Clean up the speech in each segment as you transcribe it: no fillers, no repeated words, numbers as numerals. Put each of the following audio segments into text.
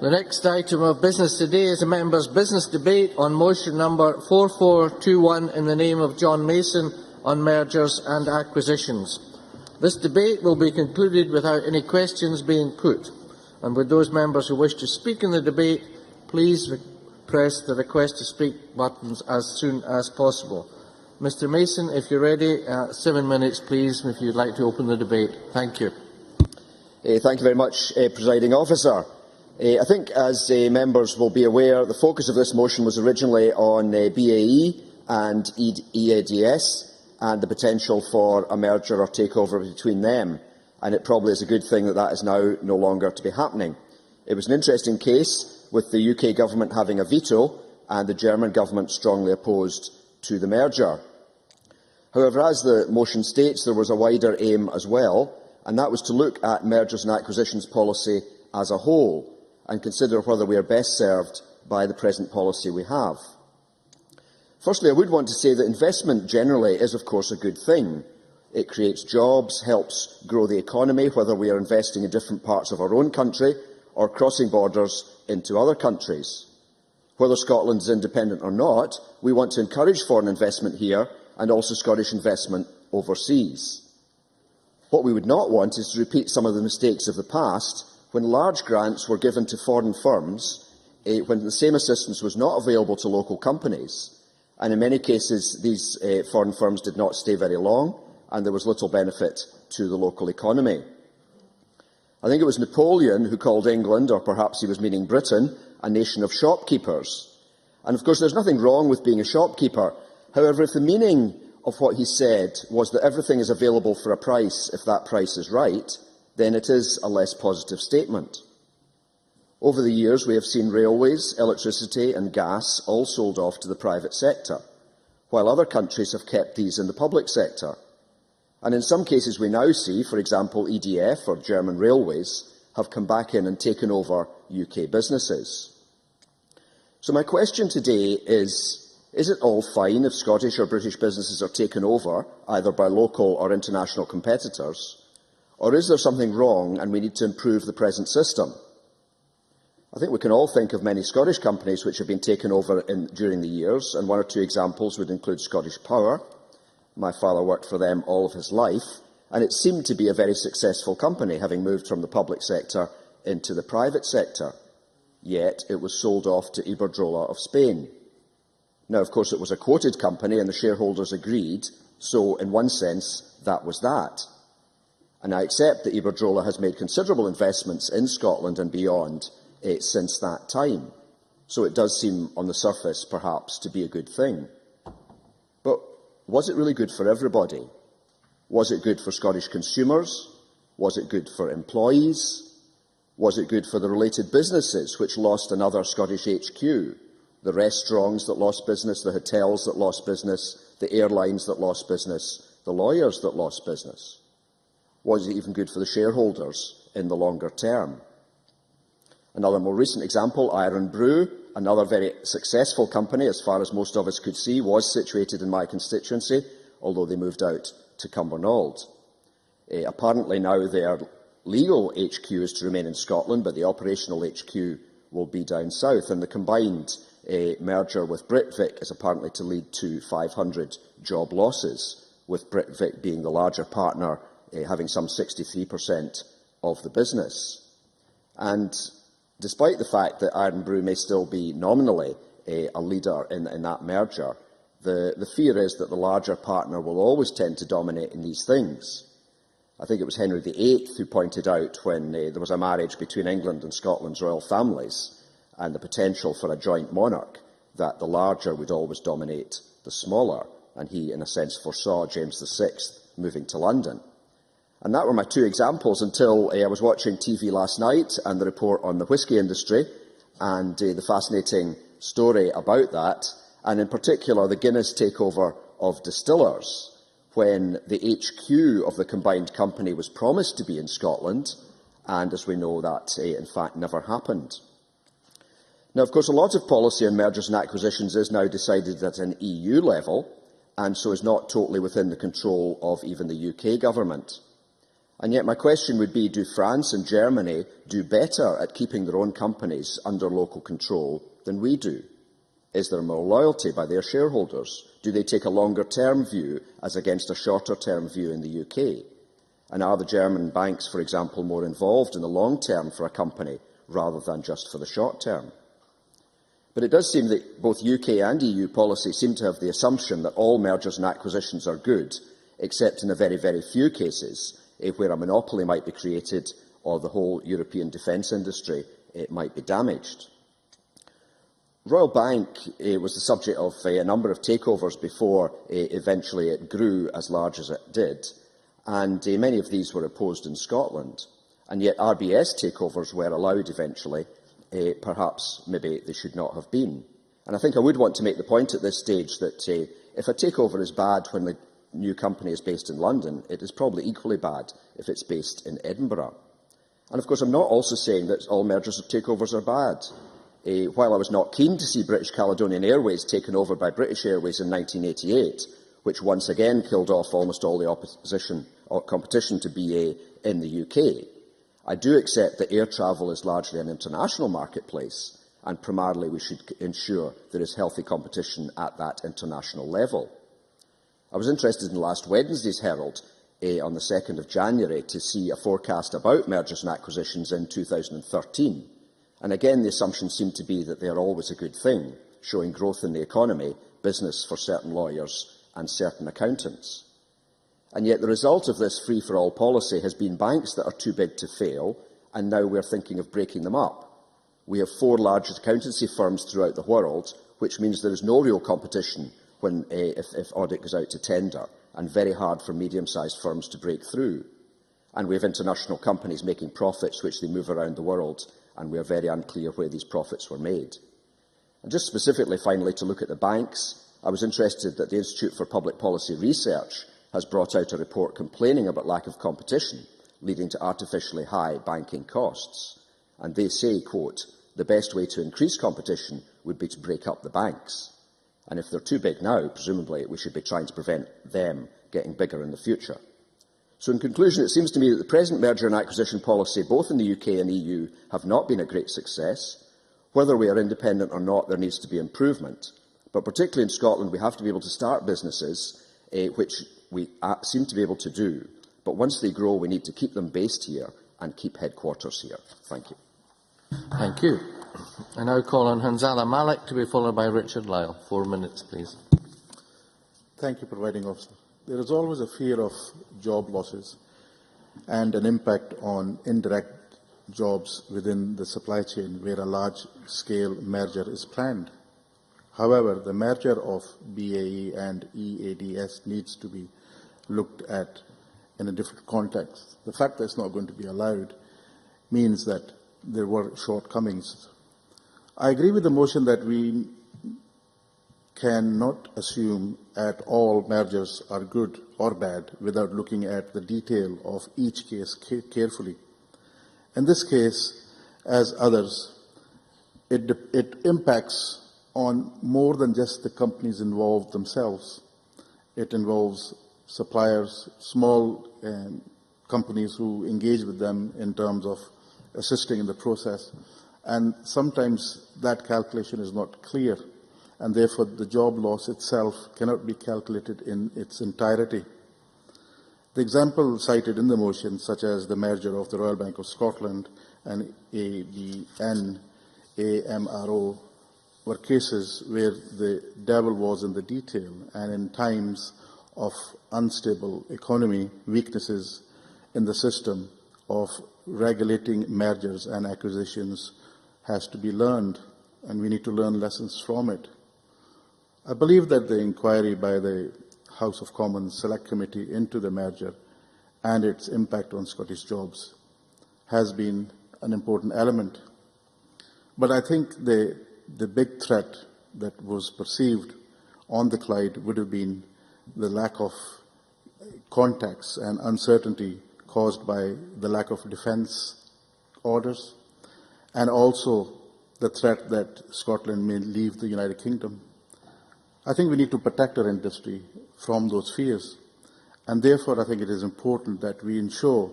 The next item of business today is a members' business debate on motion number 4421 in the name of John Mason on mergers and acquisitions. This debate will be concluded without any questions being put. And would those members who wish to speak in the debate please press the request to speak buttons as soon as possible. Mr Mason, if you're ready, 7 minutes please, if you'd like to open the debate. Thank you. Thank you very much, Presiding Officer. I think, as members will be aware, the focus of this motion was originally on BAE and EADS and the potential for a merger or takeover between them, and it probably is a good thing that that is now no longer to be happening. It was an interesting case, with the UK Government having a veto and the German Government strongly opposed to the merger. However, as the motion states, there was a wider aim as well, and that was to look at mergers and acquisitions policy as a whole and consider whether we are best served by the present policy we have. Firstly, I would want to say that investment generally is, of course, a good thing. It creates jobs, helps grow the economy, whether we are investing in different parts of our own country or crossing borders into other countries. Whether Scotland is independent or not, we want to encourage foreign investment here and also Scottish investment overseas. What we would not want is to repeat some of the mistakes of the past, when large grants were given to foreign firms when the same assistance was not available to local companies, and in many cases these foreign firms did not stay very long and there was little benefit to the local economy. I think it was Napoleon who called England, or perhaps he was meaning Britain, a nation of shopkeepers. And of course there's nothing wrong with being a shopkeeper. However, if the meaning of what he said was that everything is available for a price if that price is right, then it is a less positive statement. Over the years, we have seen railways, electricity and gas all sold off to the private sector, while other countries have kept these in the public sector. And in some cases we now see, for example, EDF or German railways have come back in and taken over UK businesses. So my question today is it all fine if Scottish or British businesses are taken over, either by local or international competitors? Or is there something wrong and we need to improve the present system? I think we can all think of many Scottish companies which have been taken over during the years, and one or two examples would include Scottish Power. My father worked for them all of his life, and it seemed to be a very successful company, having moved from the public sector into the private sector. Yet it was sold off to Iberdrola of Spain. Now, of course, it was a quoted company and the shareholders agreed, so in one sense that was that. And I accept that Iberdrola has made considerable investments in Scotland and beyond since that time. So it does seem, on the surface, perhaps, to be a good thing. But was it really good for everybody? Was it good for Scottish consumers? Was it good for employees? Was it good for the related businesses which lost another Scottish HQ? The restaurants that lost business, the hotels that lost business, the airlines that lost business, the lawyers that lost business? Was it even good for the shareholders in the longer term? Another more recent example, Iron Brew, another very successful company, as far as most of us could see, was situated in my constituency, although they moved out to Cumbernauld. Apparently now their legal HQ is to remain in Scotland, but the operational HQ will be down south, and the combined merger with Britvic is apparently to lead to 500 job losses, with Britvic being the larger partner, having some 63% of the business. And despite the fact that Iron Brew may still be nominally a leader in that merger, the fear is that the larger partner will always tend to dominate in these things. I think it was Henry VIII who pointed out, when there was a marriage between England and Scotland's royal families and the potential for a joint monarch, that the larger would always dominate the smaller, and he, in a sense, foresaw James VI moving to London. And that were my two examples until I was watching TV last night and the report on the whisky industry and the fascinating story about that, and in particular the Guinness takeover of distillers, when the HQ of the combined company was promised to be in Scotland, and as we know, that in fact never happened. Now, of course, a lot of policy on mergers and acquisitions is now decided at an EU level, and so is not totally within the control of even the UK government. And yet my question would be, do France and Germany do better at keeping their own companies under local control than we do? Is there more loyalty by their shareholders? Do they take a longer-term view as against a shorter-term view in the UK? And are the German banks, for example, more involved in the long term for a company rather than just for the short term? But it does seem that both UK and EU policy seem to have the assumption that all mergers and acquisitions are good, except in a very, very few cases where a monopoly might be created or the whole European defence industry might be damaged. Royal Bank was the subject of a number of takeovers before eventually it grew as large as it did, and many of these were opposed in Scotland. And yet RBS takeovers were allowed eventually. Perhaps maybe they should not have been. And I think I would want to make the point at this stage that if a takeover is bad when the new company is based in London, it is probably equally bad if it's based in Edinburgh. And of course, I'm not also saying that all mergers or takeovers are bad. While I was not keen to see British Caledonian Airways taken over by British Airways in 1988, which once again killed off almost all the competition to BA in the UK, I do accept that air travel is largely an international marketplace, and primarily we should ensure there is healthy competition at that international level. I was interested in last Wednesday's Herald on the 2nd of January to see a forecast about mergers and acquisitions in 2013. And again, the assumption seemed to be that they are always a good thing, showing growth in the economy, business for certain lawyers and certain accountants. And yet the result of this free-for-all policy has been banks that are too big to fail, and now we're thinking of breaking them up. We have 4 large accountancy firms throughout the world, which means there is no real competition if audit goes out to tender, and very hard for medium-sized firms to break through. And we have international companies making profits which they move around the world, and we are very unclear where these profits were made. And just specifically, finally, to look at the banks, I was interested that the Institute for Public Policy Research has brought out a report complaining about lack of competition, leading to artificially high banking costs. And they say, quote, the best way to increase competition would be to break up the banks. And if they're too big now, presumably we should be trying to prevent them getting bigger in the future. So in conclusion, it seems to me that the present merger and acquisition policy, both in the UK and EU, have not been a great success. Whether we are independent or not, there needs to be improvement. But particularly in Scotland, we have to be able to start businesses, which we seem to be able to do. But once they grow, we need to keep them based here and keep headquarters here. Thank you. Thank you. I now call on Hanzala Malik to be followed by Richard Lyle. 4 minutes, please. Thank you, Presiding Officer. There is always a fear of job losses and an impact on indirect jobs within the supply chain where a large-scale merger is planned. However, the merger of BAE and EADS needs to be looked at in a different context. The fact that it's not going to be allowed means that there were shortcomings. I agree with the motion that we cannot assume at all mergers are good or bad without looking at the detail of each case carefully. In this case, as others, it impacts on more than just the companies involved themselves. It involves suppliers, small companies who engage with them in terms of assisting in the process. And sometimes that calculation is not clear, and therefore the job loss itself cannot be calculated in its entirety. The example cited in the motion, such as the merger of the Royal Bank of Scotland and ABN AMRO, were cases where the devil was in the detail, and in times of unstable economy, weaknesses in the system of regulating mergers and acquisitions has to be learned, and we need to learn lessons from it. I believe that the inquiry by the House of Commons Select Committee into the merger and its impact on Scottish jobs has been an important element. But I think the big threat that was perceived on the Clyde would have been the lack of contacts and uncertainty caused by the lack of defence orders, and also the threat that Scotland may leave the United Kingdom. I think we need to protect our industry from those fears, and therefore I think it is important that we ensure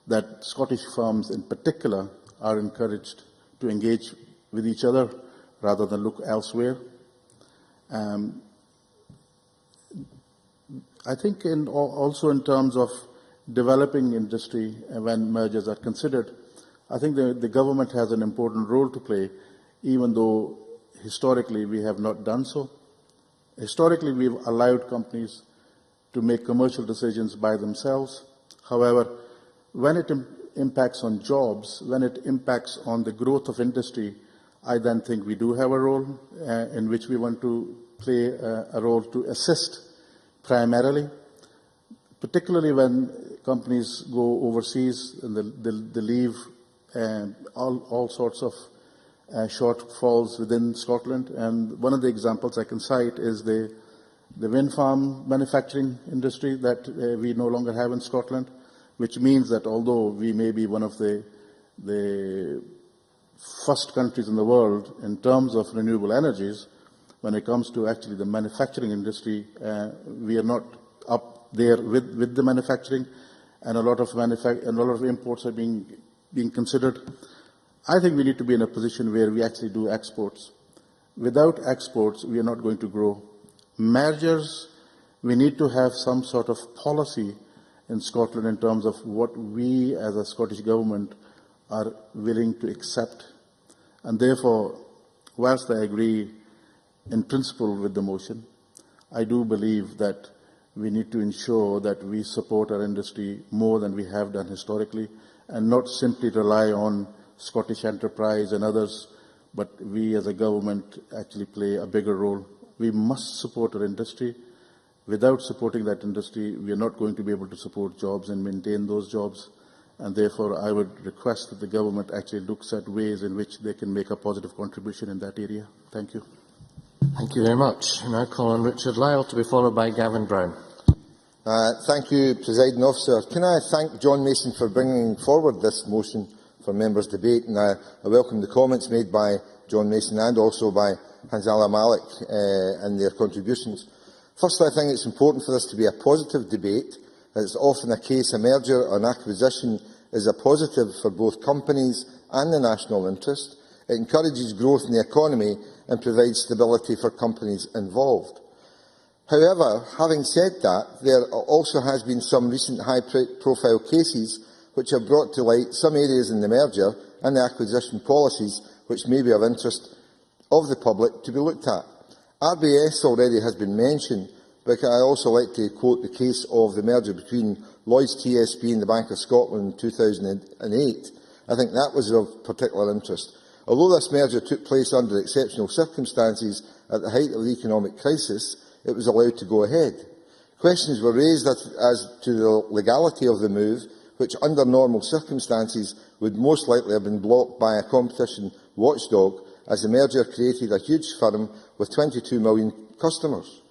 that Scottish firms in particular are encouraged to engage with each other rather than look elsewhere. I think also in terms of developing industry when mergers are considered, I think the government has an important role to play, even though historically we have not done so. Historically, we've allowed companies to make commercial decisions by themselves. However, when it impacts on jobs, when it impacts on the growth of industry, I then think we do have a role in which we want to play a role to assist primarily, particularly when companies go overseas and they leave all sorts of shortfalls within Scotland. And one of the examples I can cite is the wind farm manufacturing industry that we no longer have in Scotland, which means that although we may be one of the first countries in the world in terms of renewable energies, when it comes to actually the manufacturing industry, we are not up there with the manufacturing, and a lot of imports are being considered. I think we need to be in a position where we actually do exports. Without exports, we are not going to grow. Mergers, we need to have some sort of policy in Scotland in terms of what we as a Scottish government are willing to accept. And therefore, whilst I agree in principle with the motion, I do believe that we need to ensure that we support our industry more than we have done historically, and not simply rely on Scottish Enterprise and others, but we as a government actually play a bigger role. We must support our industry. Without supporting that industry, we are not going to be able to support jobs and maintain those jobs. And therefore, I would request that the government actually looks at ways in which they can make a positive contribution in that area. Thank you. Thank you very much. I now call on Richard Lyle to be followed by Gavin Brown. Thank you, Presiding Officer. Can I thank John Mason for bringing forward this motion for members' debate, and I welcome the comments made by John Mason and also by Hanzala Malik and their contributions. Firstly, I think it's important for this to be a positive debate, as it's often a case a merger or an acquisition is a positive for both companies and the national interest. It encourages growth in the economy and provides stability for companies involved. However, having said that, there also has been some recent high-profile cases which have brought to light some areas in the merger and the acquisition policies which may be of interest of the public to be looked at. RBS already has been mentioned, but I also like to quote the case of the merger between Lloyds TSB and the Bank of Scotland in 2008. I think that was of particular interest. Although this merger took place under exceptional circumstances at the height of the economic crisis, it was allowed to go ahead. Questions were raised as to the legality of the move, which under normal circumstances would most likely have been blocked by a competition watchdog, as the merger created a huge firm with 22 million customers.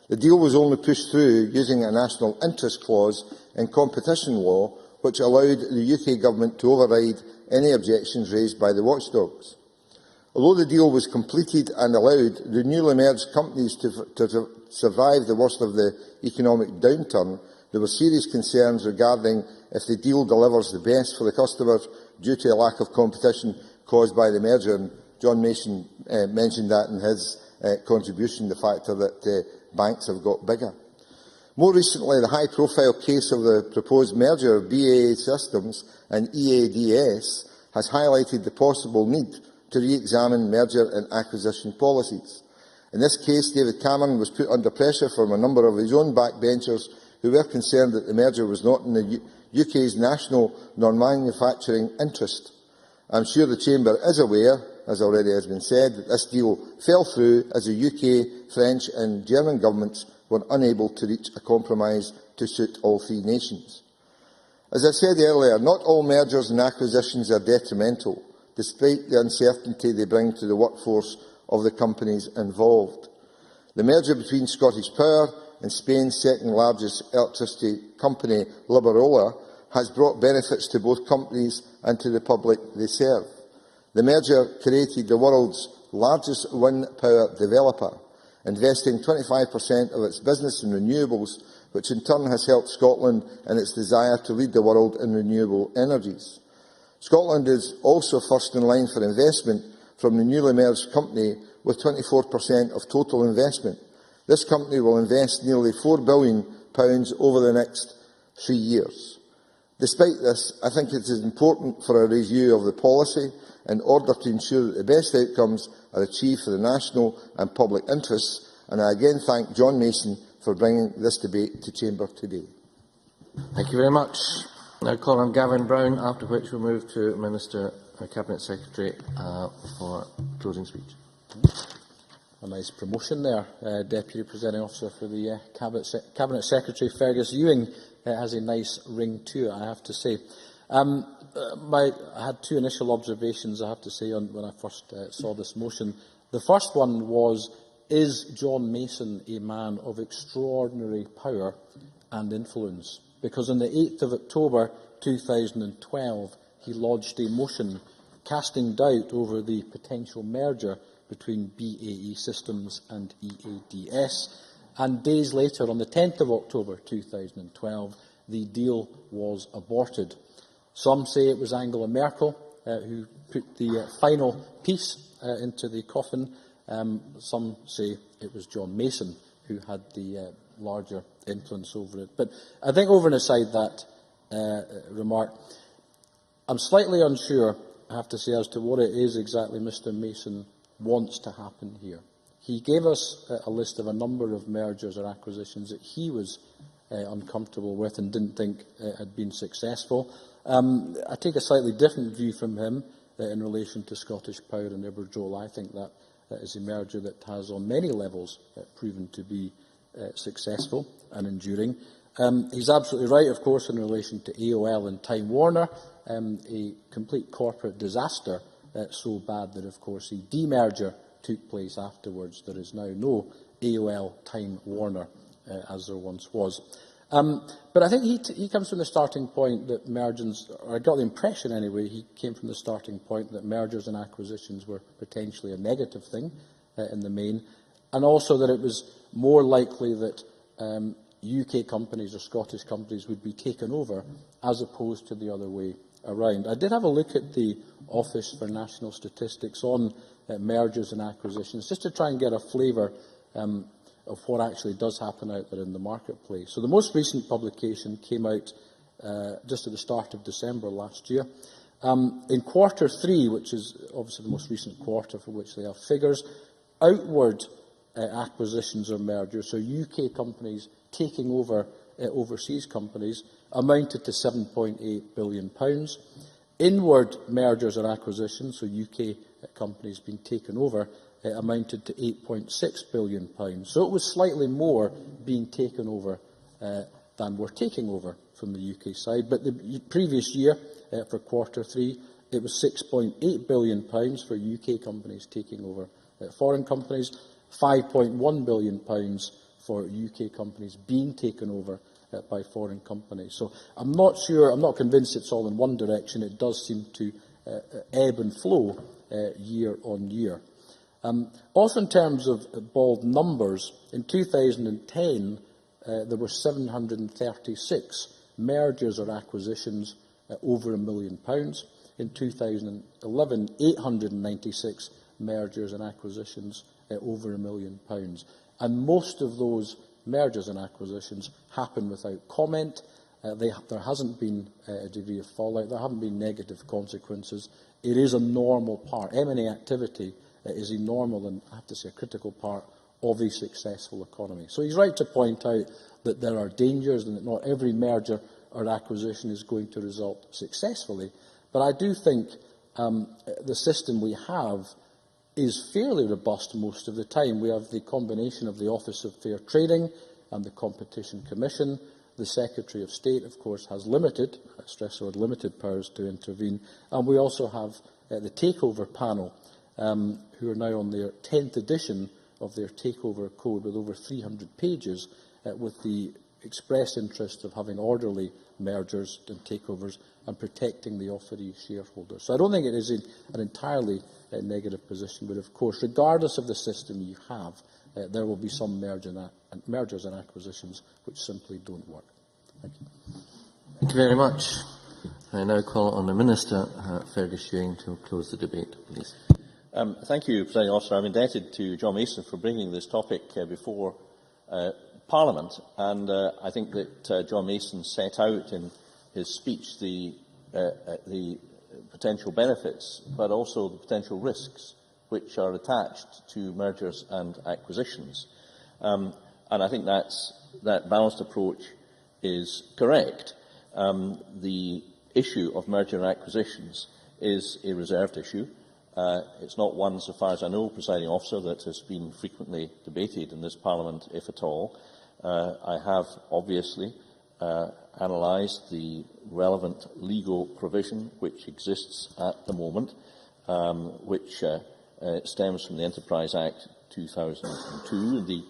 The deal was only pushed through using a national interest clause in competition law, which allowed the UK government to override any objections raised by the watchdogs. Although the deal was completed and allowed the newly merged companies to survive the worst of the economic downturn, there were serious concerns regarding if the deal delivers the best for the customers due to a lack of competition caused by the merger. And John Mason mentioned that in his contribution, the factor that banks have got bigger. More recently, the high-profile case of the proposed merger of BAE Systems and EADS has highlighted the possible need to re-examine merger and acquisition policies. In this case, David Cameron was put under pressure from a number of his own backbenchers who were concerned that the merger was not in the UK's national non-manufacturing interest. I am sure the Chamber is aware, as already has been said, that this deal fell through as the UK, French and German governments were unable to reach a compromise to suit all three nations. As I said earlier, not all mergers and acquisitions are detrimental, despite the uncertainty they bring to the workforce of the companies involved. The merger between Scottish Power and Spain's second largest electricity company, Liberola, has brought benefits to both companies and to the public they serve. The merger created the world's largest wind power developer. investing 25% of its business in renewables, which in turn has helped Scotland in its desire to lead the world in renewable energies. Scotland is also first in line for investment from the newly merged company, with 24% of total investment. This company will invest nearly £4 billion over the next 3 years. Despite this, I think it is important for a review of the policy in order to ensure that the best outcomes are achieved for the national and public interests, and I again thank John Mason for bringing this debate to Chamber today. Thank you very much. Now call on Gavin Brown, after which we'll move to Minister Cabinet Secretary for closing speech. A nice promotion there, Deputy Presiding Officer for the Cabinet Secretary. Fergus Ewing has a nice ring to it, I have to say. I had two initial observations, I have to say, when I first saw this motion. The first one was, is John Mason a man of extraordinary power and influence? Because on the 8th of October 2012, he lodged a motion casting doubt over the potential merger between BAE Systems and EADS. And days later, on the 10th of October 2012, the deal was aborted. Some say it was Angela Merkel who put the final piece into the coffin. Some say it was John Mason who had the larger influence over it. But I think, over and aside that remark, I'm slightly unsure, I have to say, as to what it is exactly Mr Mason wants to happen here. He gave us a list of a number of mergers or acquisitions that he was uncomfortable with and didn't think had been successful. I take a slightly different view from him in relation to Scottish Power and Iberdrola. I think that is a merger that has, on many levels, proven to be successful and enduring. He's absolutely right, of course, in relation to AOL and Time Warner, a complete corporate disaster, so bad that, of course, a demerger took place afterwards. There is now no AOL Time Warner, as there once was. But I think he comes from the starting point that mergers, or I got the impression anyway, he came from the starting point that mergers and acquisitions were potentially a negative thing in the main, and also that it was more likely that UK companies or Scottish companies would be taken over as opposed to the other way around. I did have a look at the Office for National Statistics on mergers and acquisitions, just to try and get a flavour of what actually does happen out there in the marketplace. So the most recent publication came out just at the start of December last year. In quarter 3, which is obviously the most recent quarter for which they have figures, outward acquisitions or mergers, so UK companies taking over overseas companies, amounted to £7.8 billion. Inward mergers or acquisitions, so UK companies being taken over, amounted to £8.6 billion. So it was slightly more being taken over than were taking over from the UK side. But the previous year, for quarter 3, it was £6.8 billion for UK companies taking over foreign companies, £5.1 billion for UK companies being taken over by foreign companies. So I'm not sure, I'm not convinced it's all in one direction. It does seem to ebb and flow year on year. Also, in terms of bald numbers, in 2010 there were 736 mergers or acquisitions over £1 million. In 2011, 896 mergers and acquisitions over £1 million. And most of those mergers and acquisitions happen without comment. There hasn't been a degree of fallout. There haven't been negative consequences. It is a normal part. M&A activity is a normal and, I have to say, a critical part of a successful economy. So he's right to point out that there are dangers and that not every merger or acquisition is going to result successfully. But I do think the system we have is fairly robust most of the time. We have the combination of the Office of Fair Trading and the Competition Commission. The Secretary of State, of course, has limited, I stress the word limited, powers to intervene. And we also have the Takeover Panel, who are now on their 10th edition of their Takeover Code with over 300 pages, with the express interest of having orderly mergers and takeovers and protecting the offeree shareholders. So I don't think it is an entirely negative position. But of course, regardless of the system you have, there will be some mergers and acquisitions which simply don't work. Thank you. Thank you very much. I now call on the Minister, Fergus Ewing, to close the debate, please. Thank you, Presiding Officer. I'm indebted to John Mason for bringing this topic before Parliament, and I think that John Mason set out in his speech the potential benefits, but also the potential risks which are attached to mergers and acquisitions. And I think that balanced approach is correct. The issue of merger and acquisitions is a reserved issue. It's not one, so far as I know, Presiding Officer, that has been frequently debated in this Parliament, if at all. I have obviously analysed the relevant legal provision which exists at the moment, which stems from the Enterprise Act 2002, the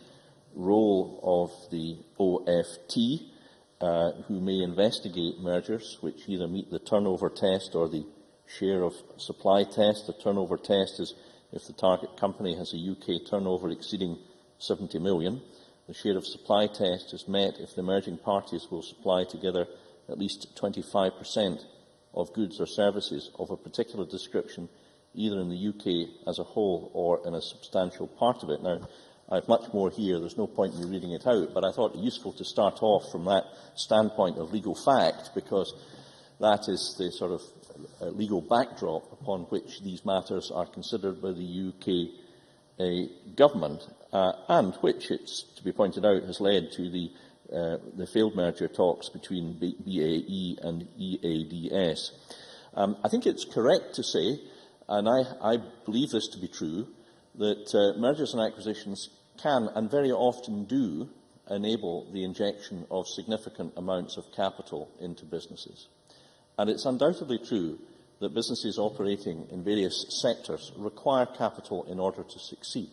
role of the OFT, who may investigate mergers which either meet the turnover test or the share of supply test. The turnover test is if the target company has a UK turnover exceeding 70 million. The share of supply test is met if the merging parties will supply together at least 25% of goods or services of a particular description, either in the UK as a whole or in a substantial part of it. Now, I have much more here. There's no point in me reading it out, but I thought it useful to start off from that standpoint of legal fact, because that is the sort of legal backdrop upon which these matters are considered by the UK government, and which, it's to be pointed out, has led to the failed merger talks between BAE and EADS. I think it's correct to say, and I believe this to be true, that mergers and acquisitions can and very often do enable the injection of significant amounts of capital into businesses. And it's undoubtedly true that businesses operating in various sectors require capital in order to succeed.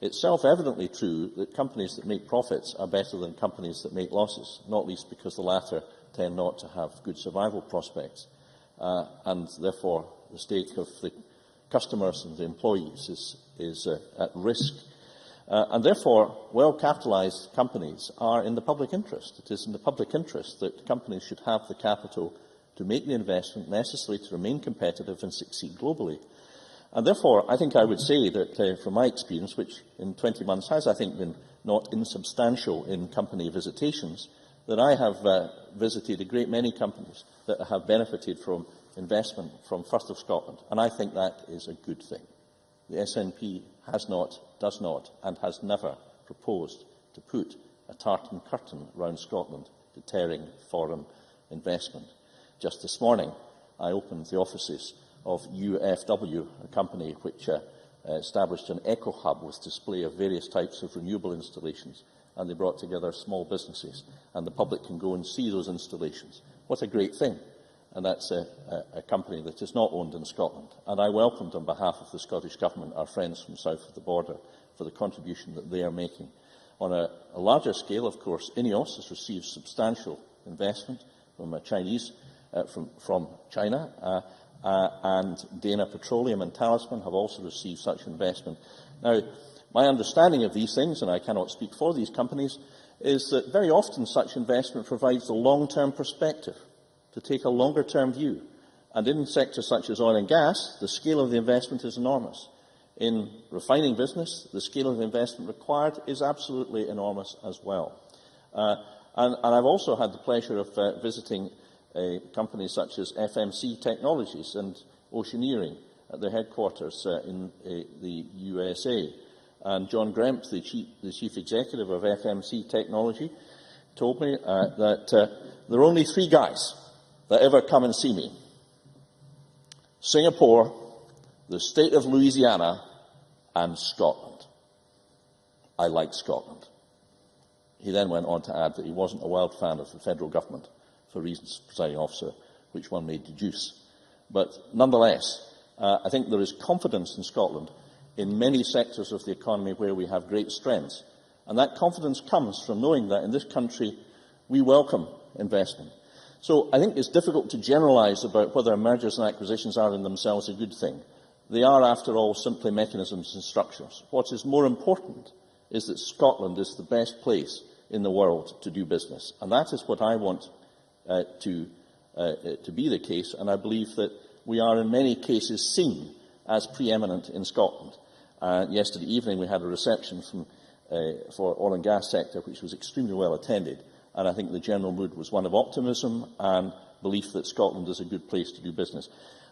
It's self-evidently true that companies that make profits are better than companies that make losses, not least because the latter tend not to have good survival prospects, and therefore the stake of the customers and the employees is at risk. And therefore, well-capitalised companies are in the public interest. It is in the public interest that companies should have the capital to make the investment necessary to remain competitive and succeed globally. And therefore, I think I would say that, from my experience, which in 20 months has, I think, been not insubstantial in company visitations, that I have visited a great many companies that have benefited from investment from First of Scotland, and I think that is a good thing. The SNP has not, does not, and has never proposed to put a tartan curtain round Scotland, deterring foreign investment. Just this morning, I opened the offices of UFW, a company which established an eco-hub with display of various types of renewable installations, and they brought together small businesses, and the public can go and see those installations. What a great thing. And that's a company that is not owned in Scotland. And I welcomed, on behalf of the Scottish Government, our friends from south of the border for the contribution that they are making. On a larger scale, of course, INEOS has received substantial investment from from China, and Dana Petroleum and Talisman have also received such investment. Now, my understanding of these things, and I cannot speak for these companies, is that very often such investment provides a long-term perspective, to take a longer-term view. And in sectors such as oil and gas, the scale of the investment is enormous. In refining business, the scale of the investment required is absolutely enormous as well. And I've also had the pleasure of visiting companies such as FMC Technologies and Oceaneering at their headquarters in the USA. And John Gremp, the chief executive of FMC Technology, told me that there are only 3 guys that ever come and see me: Singapore, the state of Louisiana, and Scotland. I like Scotland. He then went on to add that he wasn't a wild fan of the federal government, for reasons, Presiding Officer, which one may deduce. But nonetheless, I think there is confidence in Scotland in many sectors of the economy where we have great strengths. And that confidence comes from knowing that in this country we welcome investment. So I think it's difficult to generalise about whether mergers and acquisitions are in themselves a good thing. they are, after all, simply mechanisms and structures. What is more important is that Scotland is the best place in the world to do business, and that is what I want to be the case, and I believe that we are in many cases seen as preeminent in Scotland. Yesterday evening we had a reception for oil and gas sector which was extremely well attended, and I think the general mood was one of optimism and belief that Scotland is a good place to do business.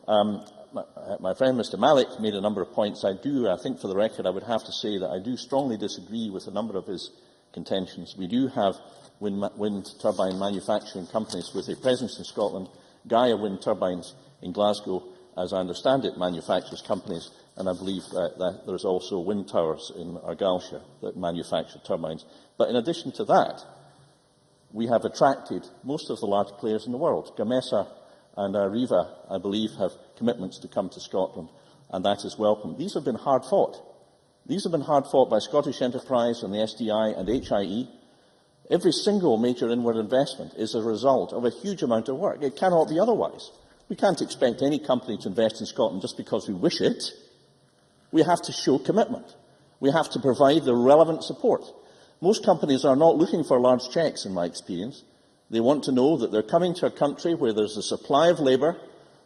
My friend Mr Malik made a number of points. I think for the record I would have to say that I do strongly disagree with a number of his contentions. We do have wind turbine manufacturing companies with a presence in Scotland. Gaia Wind Turbines in Glasgow, as I understand it, manufactures companies, and I believe that there is also wind towers in Argyllshire that manufacture turbines. But in addition to that, we have attracted most of the large players in the world. Gamesa and Arriva, I believe, have commitments to come to Scotland, and that is welcome. These have been hard fought. These have been hard fought by Scottish Enterprise and the SDI and HIE. Every single major inward investment is a result of a huge amount of work. It cannot be otherwise. We can't expect any company to invest in Scotland just because we wish it. We have to show commitment. We have to provide the relevant support. Most companies are not looking for large cheques, in my experience. They want to know that they're coming to a country where there's a supply of labour,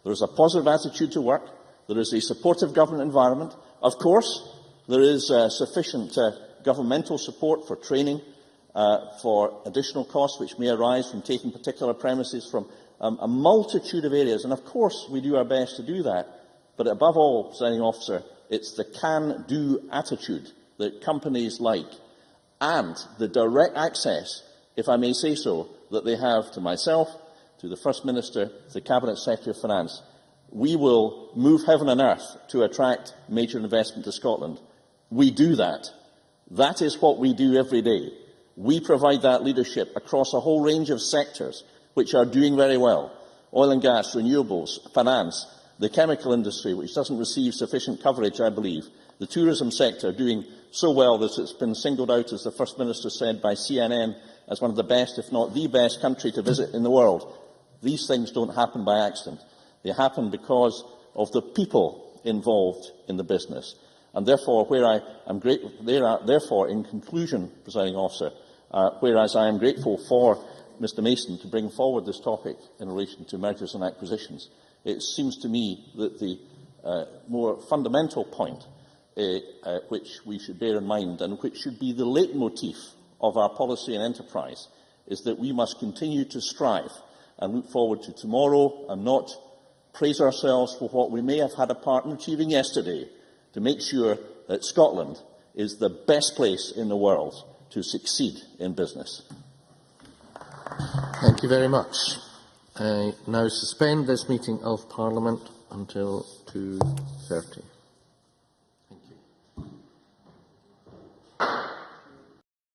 there's a positive attitude to work, there is a supportive government environment. Of course, there is sufficient governmental support for training, for additional costs which may arise from taking particular premises from a multitude of areas. And of course, we do our best to do that. But above all, Presiding Officer, it's the can-do attitude that companies like, and the direct access, if I may say so, that they have to myself, to the First Minister, to the Cabinet Secretary of Finance. We will move heaven and earth to attract major investment to Scotland. We do that. That is what we do every day. We provide that leadership across a whole range of sectors which are doing very well. Oil and gas, renewables, finance, the chemical industry, which doesn't receive sufficient coverage, I believe, the tourism sector doing so well that it's been singled out, as the First Minister said, by CNN as one of the best, if not the best country to visit in the world. These things don't happen by accident. They happen because of the people involved in the business. And therefore, therefore, in conclusion, Presiding Officer, whereas I am grateful for Mr Mason to bring forward this topic in relation to mergers and acquisitions, it seems to me that the more fundamental point which we should bear in mind, and which should be the leitmotif of our policy and enterprise, is that we must continue to strive and look forward to tomorrow and not praise ourselves for what we may have had a part in achieving yesterday, to make sure that Scotland is the best place in the world to succeed in business. Thank you very much. I now suspend this meeting of Parliament until 2:30.